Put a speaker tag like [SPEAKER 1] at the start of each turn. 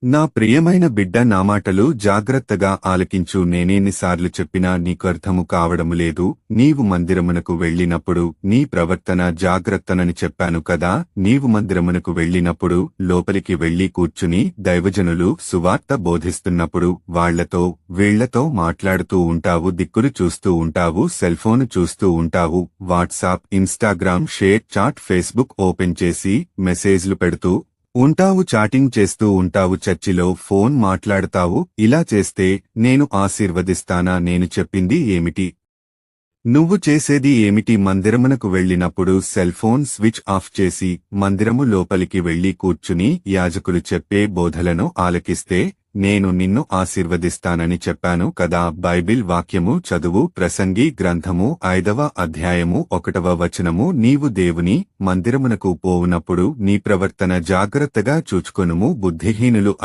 [SPEAKER 1] నా ప్రియమైన బిడ్డ, నా మాటలు జాగ్రత్తగా ఆలకించు. నేనెన్నిసార్లు చెప్పినా నీకు అర్థము కావడము లేదు. నీవు మందిరమునకు వెళ్ళినప్పుడు నీ ప్రవర్తన జాగ్రత్తనని చెప్పాను కదా. నీవు మందిరమునకు వెళ్ళినప్పుడు లోపలికి వెళ్లి కూర్చుని దైవజనులు సువార్త బోధిస్తున్నప్పుడు వాళ్లతో వీళ్లతో మాట్లాడుతూ ఉంటావు, దిక్కులు చూస్తూ ఉంటావు, సెల్ఫోను చూస్తూ ఉంటావు, WhatsApp, Instagram, ShareChat, Facebook open చేసి మెసేజ్లు పెడుతూ ఉంటావు, చాటింగ్ చేస్తూ ఉంటావు, చర్చిలో ఫోన్ మాట్లాడతావు. ఇలా చేస్తే నేను ఆశీర్వదిస్తానా? నేను చెప్పింది ఏమిటి? నువ్వు చేసేది ఏమిటి? మందిరమునకు వెళ్ళినప్పుడు సెల్ ఫోన్ స్విచ్ ఆఫ్ చేసి మందిరము లోపలికి వెళ్లి కూర్చుని యాజకులు చెప్పే బోధలను ఆలకిస్తే నేను నిన్ను ఆశీర్వదిస్తానని చెప్పాను కదా. బైబిల్ వాక్యము చదువు. ప్రసంగి గ్రంథము 5వ అధ్యాయము 1వ వచనము. నీవు దేవుని మందిరమునకు పోవునప్పుడు నీ ప్రవర్తన జాగ్రత్తగా చూచుకొనుము. బుద్ధిహీనులు